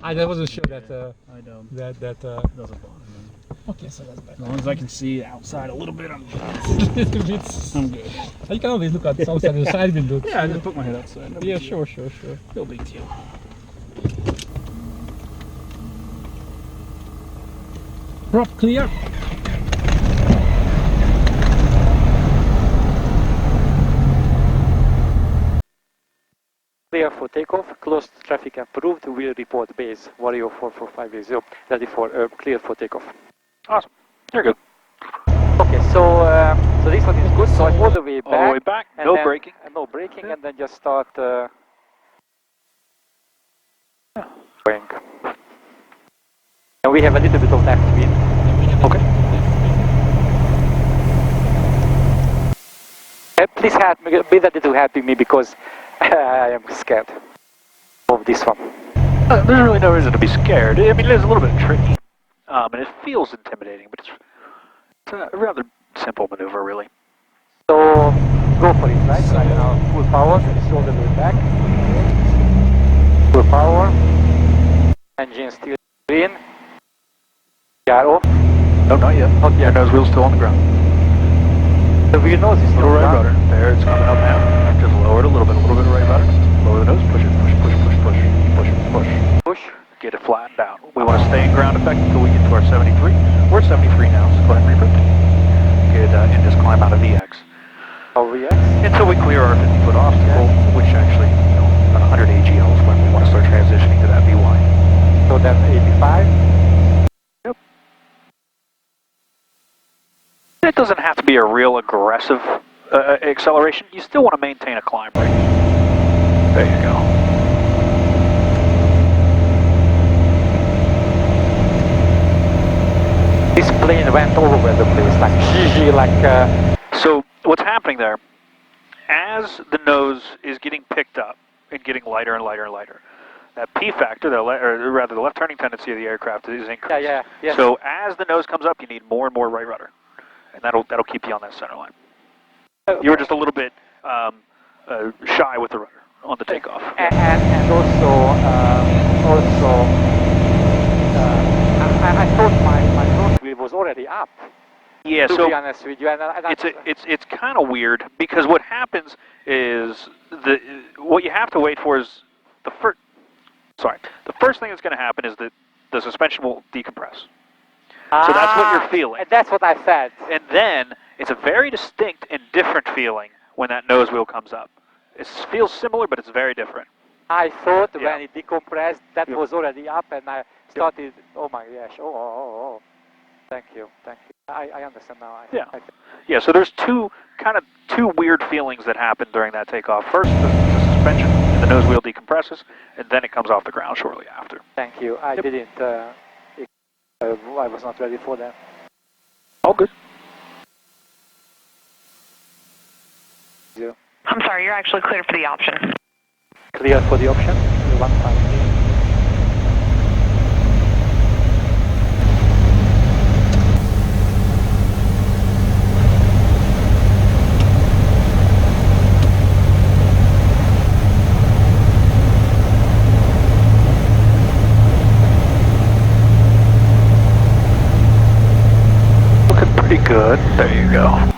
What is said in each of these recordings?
I wasn't sure that I don't. that Doesn't bother me. okay, so that's better. As long as I can see outside a little bit, I'm It's, I'm good. you can always look at outside the side window. Yeah, I just put my head outside. No Yeah, big deal. sure. No big deal. Prop clear. Clear for takeoff, closed traffic approved, we'll report base, Warrior 44580, ready for, clear for takeoff. Awesome. You're good. Okay, so this one is good, so I'm all the way back. All the way back, no then, braking. No braking, and then just start going. And we have a little bit of left wind. Okay. Please help me, be that little helping me because I am scared of this one. There's really no reason to be scared. I mean, it is a little bit tricky, and it feels intimidating, but it's a rather simple maneuver, really. So, go for it, right? So right now, full power, it's all the way back. Full power. Engine still green. We are off. No, not yet. Not yet. Nose wheel's still on the ground. The wheel nose is still Little right down. rudder. There, it's coming up now. Just lower it a little bit of right rudder. Lower the nose, push it, push. Push. Get it flattened out. We want to stay in ground effect until we get to our 73. We're at 73 now, so go ahead and reboot. Good, and just climb out of VX. Oh, yes. Until we clear our 50-foot obstacle, which actually, about 100 AGL is when we want to start transitioning to that VY. So then 85. Yep. It doesn't have to be a real aggressive acceleration. You still want to maintain a climb rate. There you go. This plane went all over the place, like GG, like... So what's happening there, as the nose is getting picked up and getting lighter and lighter and lighter, that P factor, or rather the left turning tendency of the aircraft is increased. Yeah. So as the nose comes up, you need more and more right rudder, and that'll keep you on that center line. You were just a little bit shy with the rudder on the takeoff. And also, I thought my front wheel was already up. Yeah, to so be honest with you, and it's kind of weird because what happens is what you have to wait for is the first thing that's going to happen is that the suspension will decompress. So that's what you're feeling. And that's what I said. And then it's a very distinct and different feeling when that nose wheel comes up. It feels similar, but it's very different. I thought when it decompressed, that was already up, and I started. Oh my gosh! Oh! Thank you. I understand now. Yeah. So there's two weird feelings that happen during that takeoff. First, the suspension and the nose wheel decompresses, and then it comes off the ground shortly after. Thank you. I didn't. I was not ready for that. All good. Zero. I'm sorry, you're actually clear for the option. Clear for the option? 150. Looking pretty good. There you go.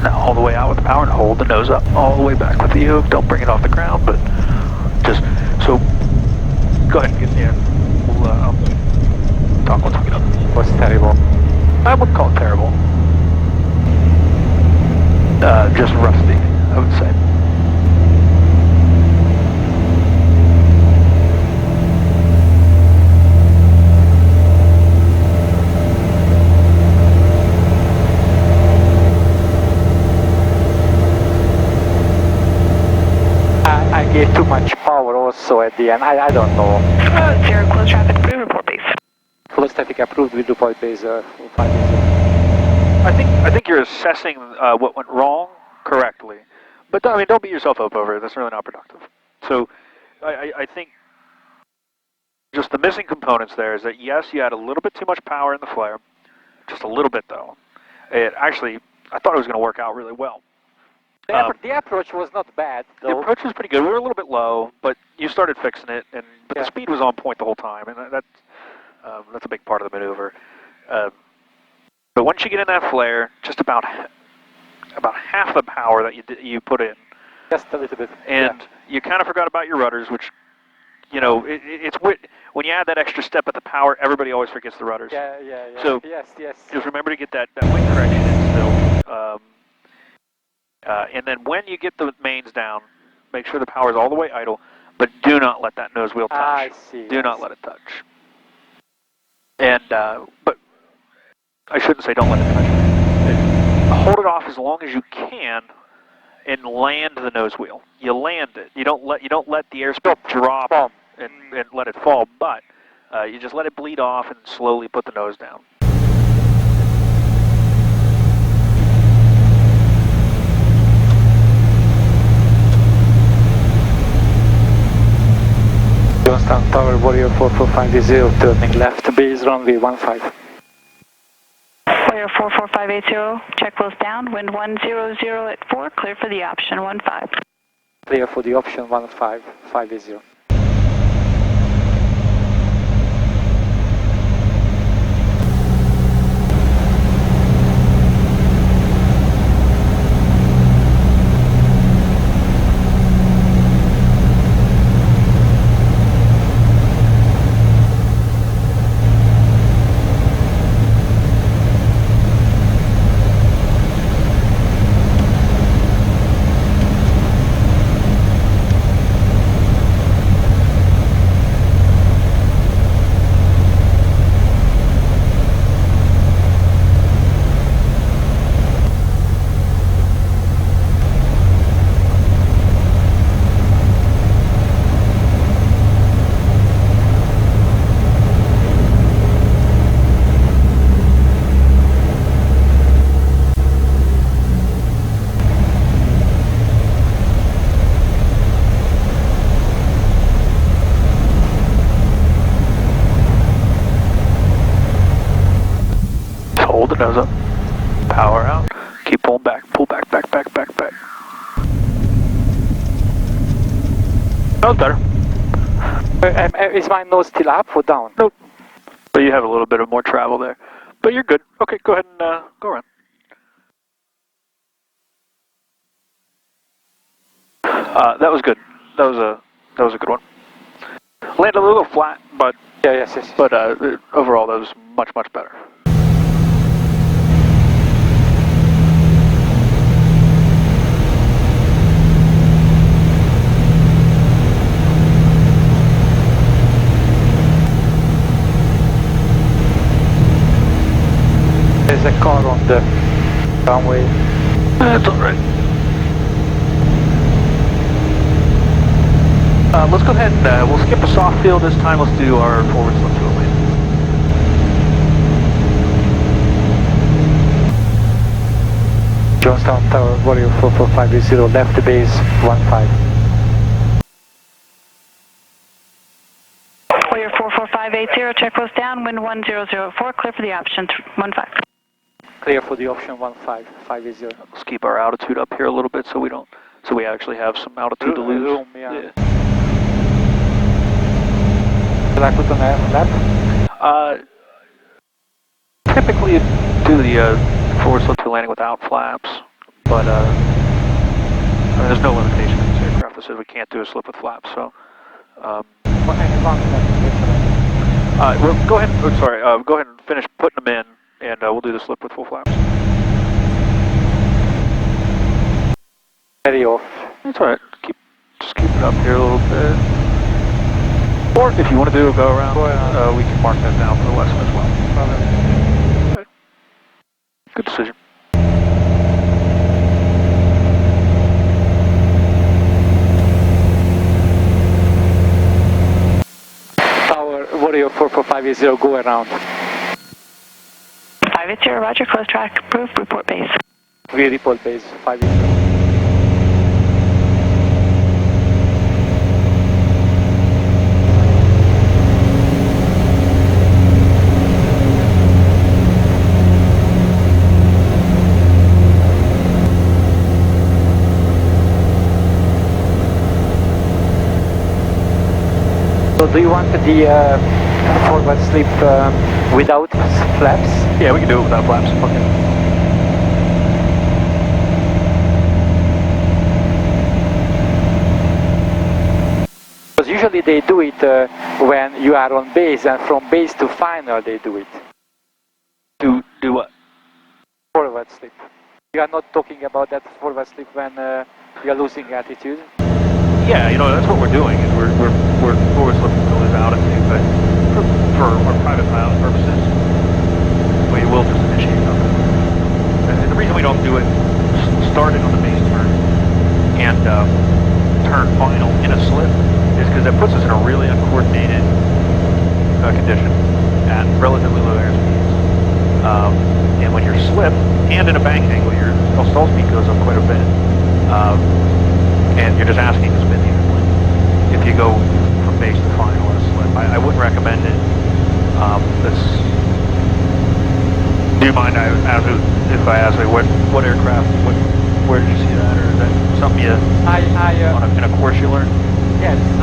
All the way out with the power and hold the nose up all the way back with the yoke. Don't bring it off the ground, but just so go ahead and get in there. We'll talk once we get up. Was terrible. I wouldn't call it terrible. Just rusty, I would say. be too much power also at the end. I don't know. Zero, close traffic, approved, report base. Close traffic approved with report base 580. I think you're assessing what went wrong correctly, but I mean, don't beat yourself up over it. That's really not productive. So, I think just the missing components there is that yes, you had a little bit too much power in the flare, just a little bit though. It actually, I thought it was going to work out really well. The approach was not bad, though. The approach was pretty good. We were a little bit low, but you started fixing it, but the speed was on point the whole time, and that's a big part of the maneuver. But once you get in that flare, just about half the power that you put in. Just a little bit. And you kind of forgot about your rudders, which, you know, it's when you add that extra step at the power, everybody always forgets the rudders. Yeah. So yes. just remember to get that wing correction in still. And then when you get the mains down, make sure the power is all the way idle, but do not let that nose wheel touch. I see. Do not let it touch. And, but I shouldn't say don't let it touch. Hold it off as long as you can and land the nose wheel. You land it. You don't let the airspeed drop and let it fall, but you just let it bleed off and slowly put the nose down. Johnstown Tower, Warrior 4450, turning left, base runway 15. Warrior 44580, check close down, wind 100 at 4, clear for the option 15. Clear for the option 1550. Hold the nose up, power out, keep pulling back, pull back. That was better. Is my nose still up or down? Nope. But you have a little bit of more travel there. But you're good. Okay, go ahead and go around. That was good. That was a good one. Landed a little flat, but Yes. But overall, that was much better. There's a car on the runway. That's all right. Let's go ahead and we'll skip a soft field this time. Let's do our forward slip to a lane. Johnstown Tower, Warrior 4450, left base 15. Warrior 44580, check close down, wind 1004, clear for the option 15. Clear for the option 1550. Let's keep our altitude up here a little bit so we actually have some altitude to lose. Room, yeah. Should I put on a flap? Typically do the forward slip to landing without flaps, but I mean, there's no limitation in this aircraft that says we can't do a slip with flaps. So, well, go ahead. Go ahead and finish putting them in, and we'll do the slip with full flaps. Very off. That's all right. Just keep it up here a little bit. Or if you want to do a go around, we can mark that down for the lesson as well. Okay. Good decision. Oreo 44580, go around. 580, roger, close track, approved, report base. We report base, 580. So do you want the forward slip without flaps? Yeah, we can do it without flaps. Okay. Because usually they do it when you are on base, and from base to final they do it. Do what? Forward slip. You are not talking about that forward slip when you are losing altitude? Yeah, you know, that's what we're doing. Is we're forward slipping to lose altitude, but for our private pilot purposes, we will just initiate something. And the reason we don't do it starting on the base turn and turn final in a slip is because it puts us in a really uncoordinated condition at relatively low airspeeds. And when you're slipped and in a bank angle, your stall speed goes up quite a bit. And you're just asking to spin the airplane. If you go from base to final in a slip, I wouldn't recommend it. Do you mind if I ask, like, what aircraft, where did you see that, or is that something you in a course you learned? Yes, and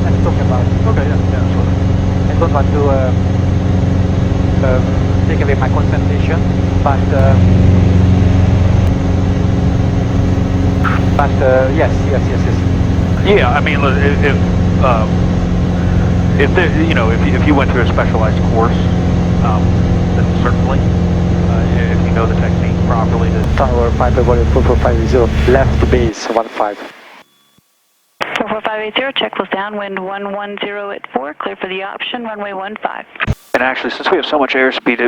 let's talk about it. Okay, yeah, absolutely. I don't want to take away my concentration, but yes. Yeah, I mean, if you went through a specialized course, then certainly, if you know the technique properly, Tower Piper Volume 44580, left base 15. 44580, check was downwind 110 at 4, clear for the option, runway 15. and actually, since we have so much airspeed,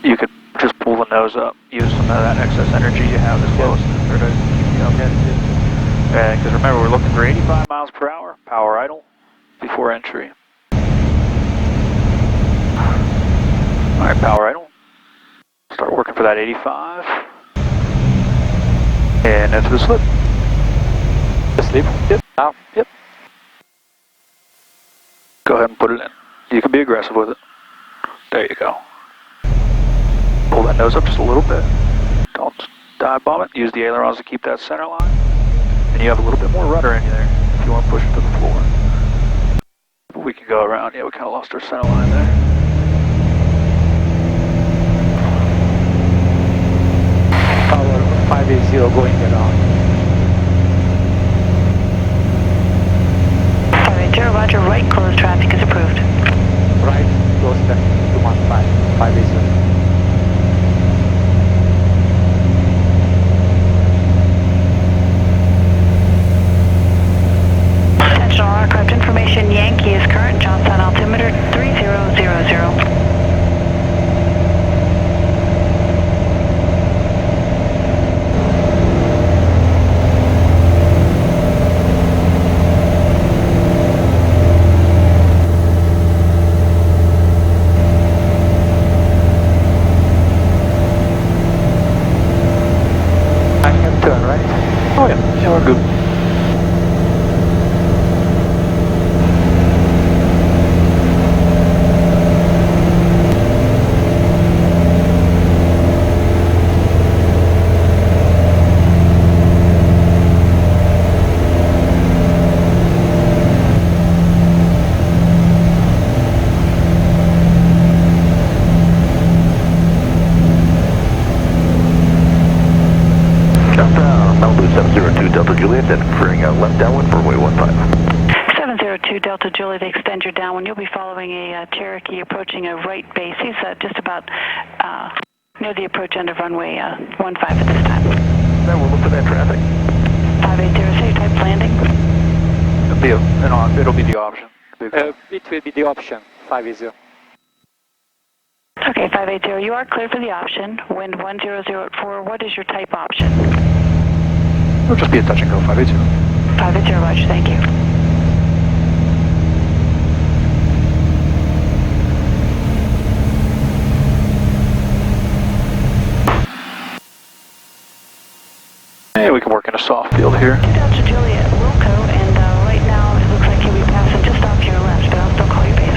you could just pull the nose up, use some of that excess energy you have as well as to keep you up. Because remember, we're looking for 85 miles per hour, power idle, before entry. Alright, power idle. Start working for that 85. And into the slip. The slip? Yep. Now, yep. Go ahead and put it in. You can be aggressive with it. There you go. Pull that nose up just a little bit. Don't dive bomb it. Use the ailerons to keep that center line. And you have a little bit more rudder in you there if you want to push it to the floor. We can go around. Yeah, we kind of lost our center line there. Power 580 going around. 580, roger, right, closed traffic is approved. Right, close traffic to 580. Attention all aircraft information, Yankee is current, Johnstown altimeter 3000. I can turn, right? Oh yeah, we're good. Delta Juliet, then clearing out left downwind for runway 15. 702 Delta Juliet, extend your downwind. You'll be following a Cherokee approaching a right base. He's just about near the approach end of runway 15 at this time. Then we'll look for that traffic. 580, safe type landing. It'll be the option. It will be the option, 580. Okay, 580, you are clear for the option. Wind 100 at 4. What is your type option? It'll just be a touch and go, 580. 580, roger, thank you. we can work in a soft field here. 2 Delta Juliet, Wilco, and right now it looks like you'll be passing just off your left, but I'll still call you base.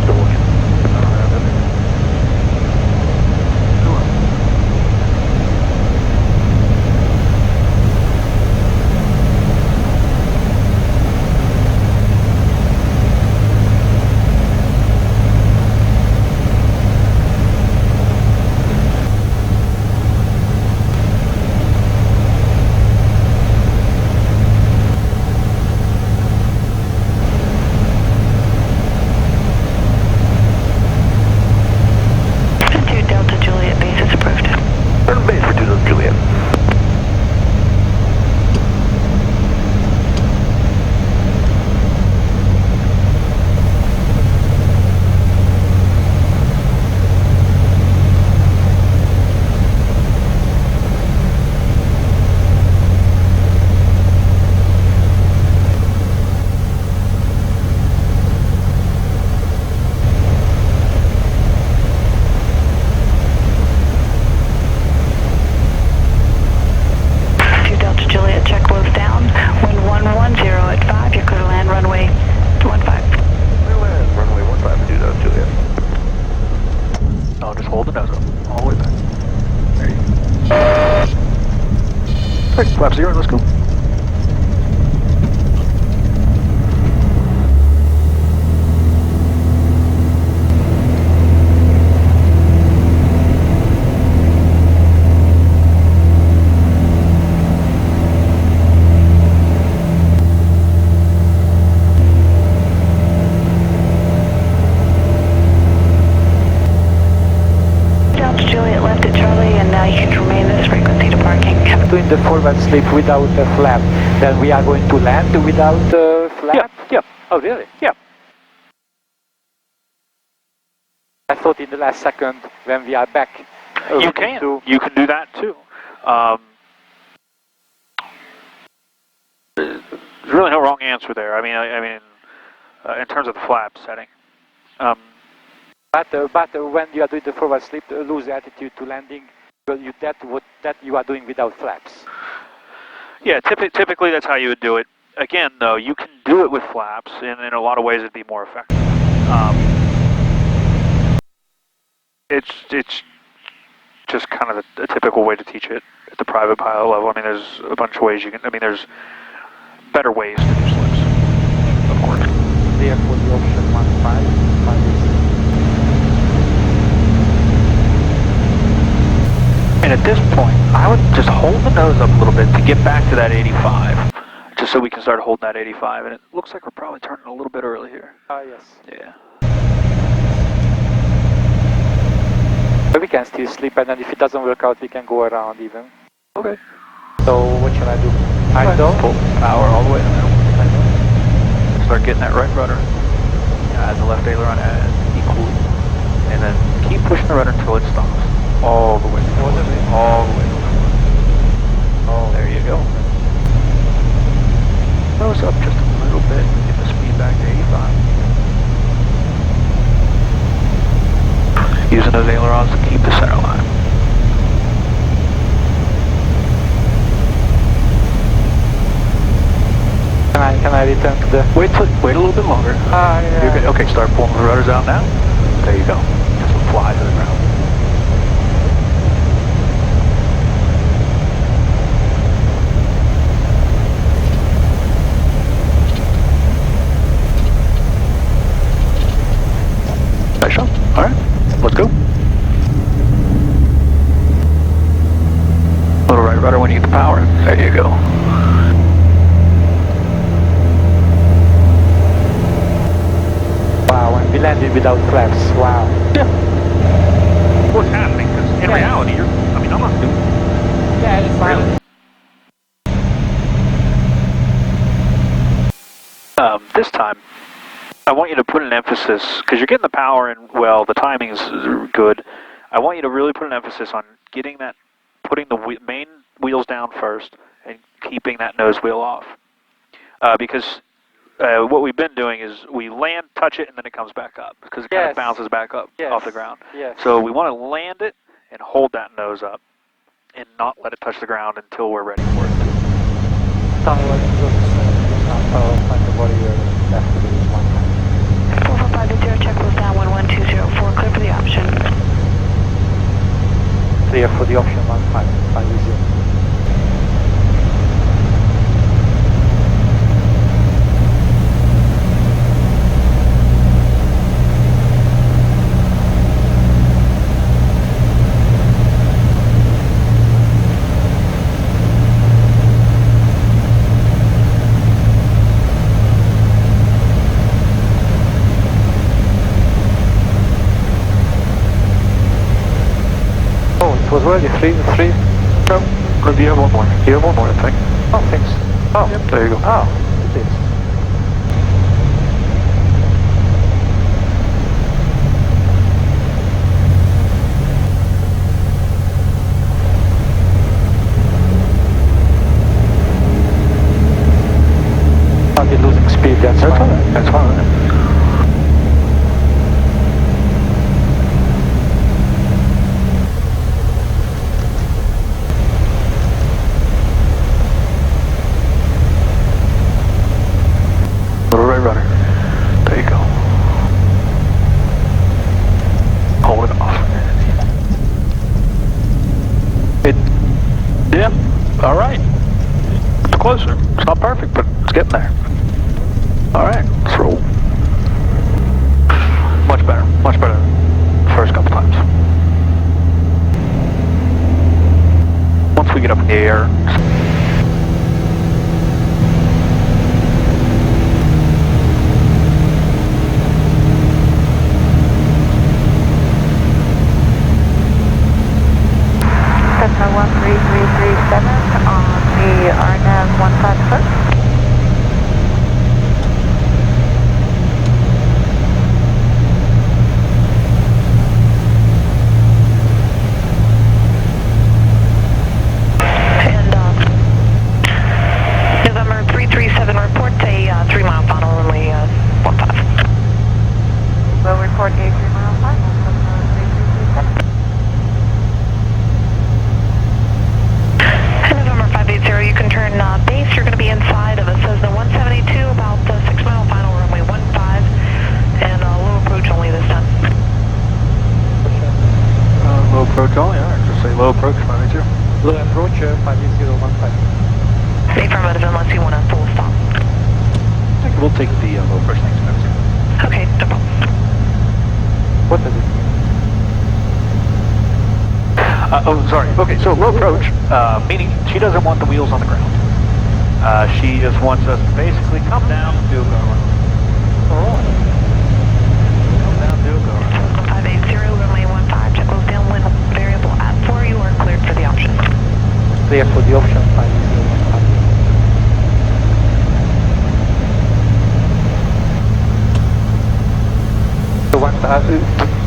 Still looking. Flap 0, let's go. Doing the forward slip without a flap, then we are going to land without a flap? Yeah. Oh, really? Yeah. I thought in the last second when we are back. You can do that too. There's really no wrong answer there. I mean, in terms of the flap setting. But when you are doing the forward slip, lose altitude to landing, that you are doing without flaps. Yeah, typically that's how you would do it. Again, though, you can do it with flaps, and in a lot of ways it'd be more effective. It's just kind of a typical way to teach it at the private pilot level. I mean, there's a bunch of ways you can. I mean, there's better ways to do slips, of course. There for the option 15. And at this point, I would just hold the nose up a little bit to get back to that 85, just so we can start holding that 85. And it looks like we're probably turning a little bit early here. Yes. Yeah. But we can still slip, and then if it doesn't work out, we can go around even. Okay. So what should I do? I don't. Pull power all the way to the middle. Start getting that right rudder. Add the left aileron equally, and then keep pushing the rudder until it stops. All the way. All the way. Oh, there you go. Nose up just a little bit. Get the speed back to 85. Using those ailerons to keep the center line. Can I return to the... Wait a little bit longer. Yeah. You're good. Okay, start pulling the rudders out now. There you go. Just will fly to the ground. Nice shot. All right, let's go. Little right rudder when you get the power. There you go. Wow, and we landed without flaps. Wow. Yeah. What's happening? Because in reality, I'm not doing. Yeah, it's fine. Really. This time, I want you to put an emphasis, because you're getting the power and, well, the timing is good. I want you to really put an emphasis on putting the main wheels down first and keeping that nose wheel off. Because what we've been doing is we land, touch it, and then it comes back up, because it kind of bounces back up off the ground. Yes. So we want to land it and hold that nose up. and not let it touch the ground until we're ready for it. Downward find the body left to 4580, check close down 11204, clear for the option. clear for the option 1550. It was already three. No, do you have one more? Do you have one more, I think? Oh, thanks. Oh, Yep, there you go. Oh, it is. Started losing speed, that's fine. That's fine. Little right rudder. There you go. Hold it off. Yeah, alright. It's closer. It's not perfect, but it's getting there. Alright, let's roll. Much better than the first couple times. Once we get up in the air, Cessna 13337 on the RNAV 156. And November 337 report a 3 mile final runway 15. We'll report a 3 mile final from 3337. November 580, you can turn base. You're going to be inside of a Cessna 172, about 6 mile final runway 15, and low approach only this time. low approach only, alright, just say low approach, 580. Low approach 58015. Affirmative, unless you want a full stop. I think we'll take the low approach, thanks, 580. Okay, no problem. What does it mean? Oh, sorry. Okay, so low approach, meaning she doesn't want the wheels on the ground. She just wants us to basically come down, do a go around. Oh. Come down, do a go around. 580, runway 15, check close down, wind variable at 4, you are cleared for the option. Clear for the option 58015.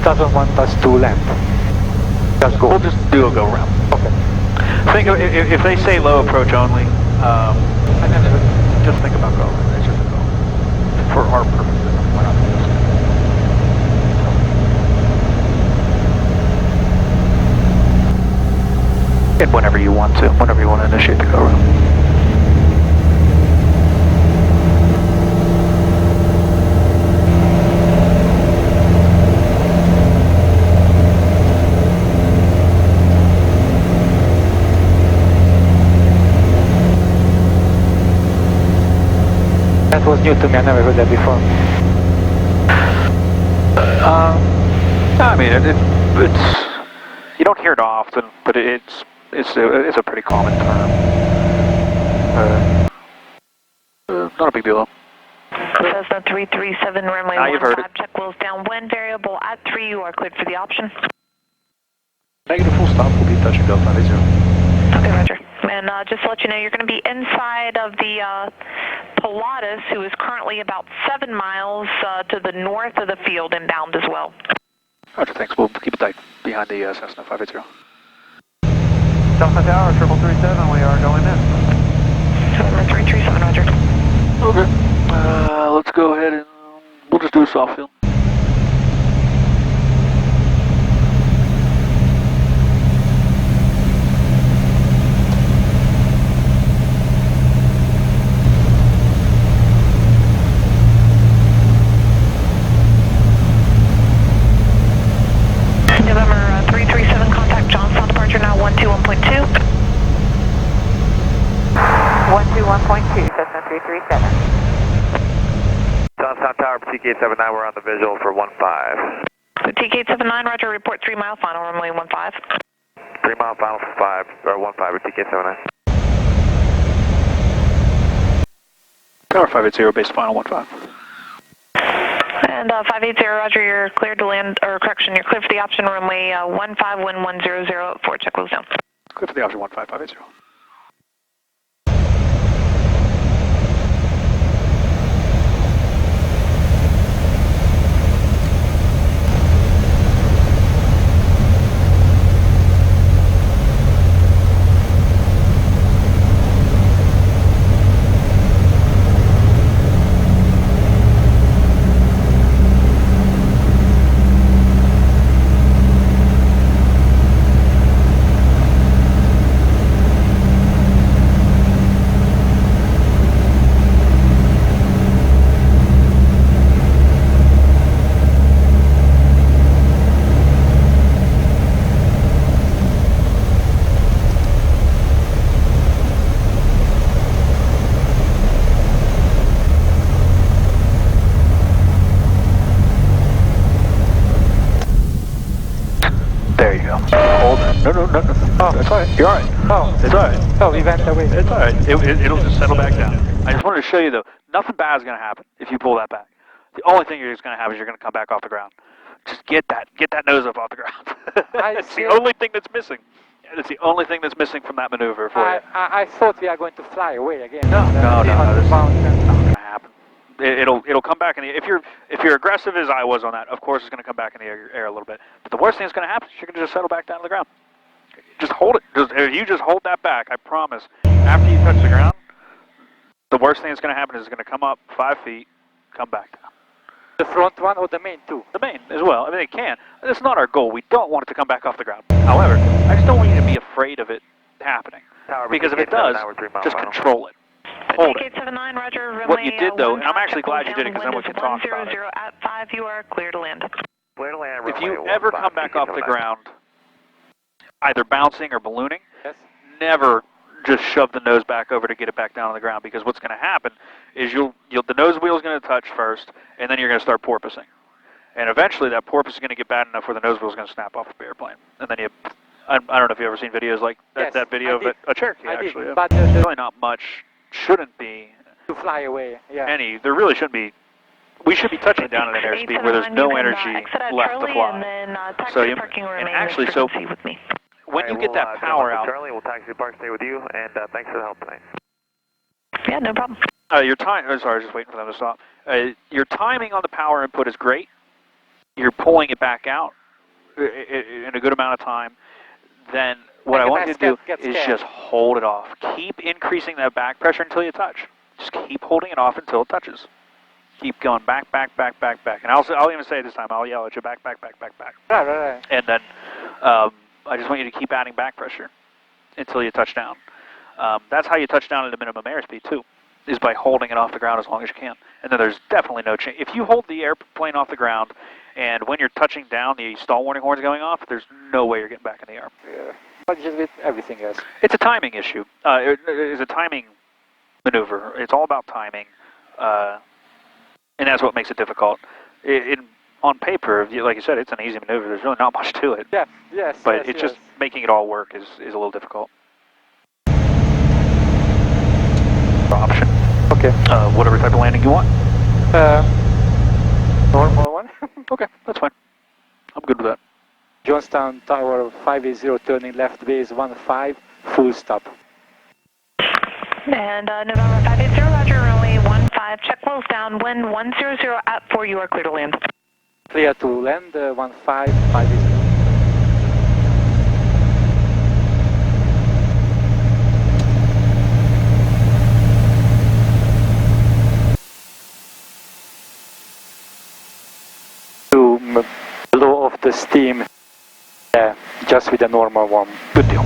Doesn't want us to land. Just go. We'll just do a go around. Okay. Think of, if they say low approach only, just think about go around. It's just a go. For our purposes, we're not doing this. And whenever you want to initiate the go around. That was new to me, I never heard that before. I mean, it's you don't hear it often, but it's a pretty common term. Not a big deal. Cessna 337, runway 15, check wheels down, wind variable at 3, you are cleared for the option. Negative full stop will be touch and go 580. Okay, roger. And just to let you know, you're going to be inside of the Pilatus, who is currently about 7 miles to the north of the field, inbound as well. Roger, thanks. We'll keep it tight behind the Cessna 580. Delta Tower, 737, we are going in. November 337, roger. Okay. Let's go ahead and we'll just do a soft field. 337. Johnstown Tower, TK79, we're on the visual for 15. TK79, roger, report 3 mile final, runway 15. 3 mile final for 5, or 15 with TK79. Tower 580, base final 15. And 580, roger, you're cleared to land, or correction, you're cleared for the option runway 15, wind 100 at 4, check close down. Clear for the option 15580. There you go. Hold it. No. Oh, that's all right. You're all right. Oh, It's all right. oh, we went away. It's all right. It'll just settle back down. I just wanted to show you, though, nothing bad is going to happen if you pull that back. The only thing you're just going to have is you're going to come back off the ground. Just get that nose up off the ground. It's the only thing that's missing. It's the only thing that's missing from that maneuver for you. I thought we are going to fly away again. No. This is not Pounds. going to happen. It'll come back in the if you're aggressive as I was on that, of course it's going to come back in the air a little bit. But the worst thing that's going to happen is you're going to just settle back down to the ground. Just hold it. If you just hold that back, I promise. After you touch the ground, the worst thing that's going to happen is it's going to come up 5 feet, come back down. The front one or the main too? The main as well. I mean, it can. That's not our goal. We don't want it to come back off the ground. However, I just don't want you to be afraid of it happening. Because if it does, just control it. Hold it. TK79, roger, runway What you did though, and I'm 15, actually glad you did it because then we can talk about it. 100 at 5, you are clear to land. Clear to land, If you runway ever 15, come back off the TK79. ground, either bouncing or ballooning, Yes. never just shove the nose back over to get it back down on the ground, because what's going to happen is the nose wheel is going to touch first, and then you're going to start porpoising. And eventually that porpoise is going to get bad enough where the nose wheel is going to snap off the airplane. And then I don't know if you've ever seen videos like that, Yes, that video I of did. it, a Cherokee I did, actually. Yeah. but There's really not much, shouldn't be to fly away, yeah. there really shouldn't be. We should be touching down at an airspeed where there's no energy exit at left Charlie to fly. And then taxi So you- parking and remain actually, with so- frequency with me. When you get that power out, Charlie, we'll taxi park, stay with you, and thanks for the help tonight. Yeah, no problem. your time. Oh, sorry, I was just waiting for them to stop. Your timing on the power input is great. You're pulling it back out in a good amount of time. Then what I want you to do is just hold it off. Keep increasing that back pressure until you touch. Just keep holding it off until it touches. Keep going back. And I'll even say it this time. I'll yell at you, back. Right. And then I just want you to keep adding back pressure until you touch down. That's how you touch down at a minimum airspeed too, is by holding it off the ground as long as you can. And then there's definitely no change. If you hold the airplane off the ground and when you're touching down, the stall warning horn's going off, there's no way you're getting back in the air. Yeah. But just with everything else. It's a timing issue. It's a timing maneuver. It's all about timing. And that's what makes it difficult. On paper, like you said, it's an easy maneuver. There's really not much to it. Yeah, yes. But it's just making it all work is a little difficult. Option. Okay. Whatever type of landing you want. Normal one. Okay, that's fine. I'm good with that. Johnstown Tower 580 turning left base 15, full stop. And November 580, roger, runway 15, check close down, wind 100 at 4, you are clear to land. Clear to land 15, 580. To blow off the steam, just with a normal one. Good deal.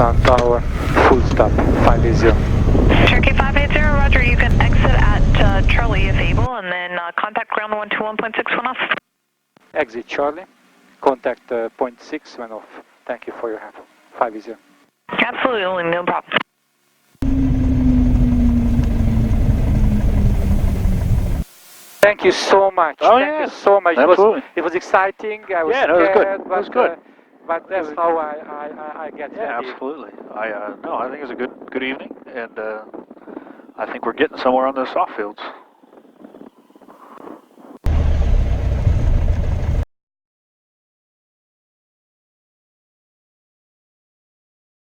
Touchdown tower, full stop, 580. Cherokee 580, roger, you can exit at Charlie if able, and then contact ground 121.6 when off. Exit Charlie, contact point 6 when off. Thank you for your help. 580. Absolutely, no problem. Thank you so much. Oh, Thank yeah. you so much. Absolutely. It was exciting. I was Yeah, no, it was good. scared, It was good. but that's how I get Yeah, ready. absolutely. I think it was a good evening, and I think we're getting somewhere on the soft fields.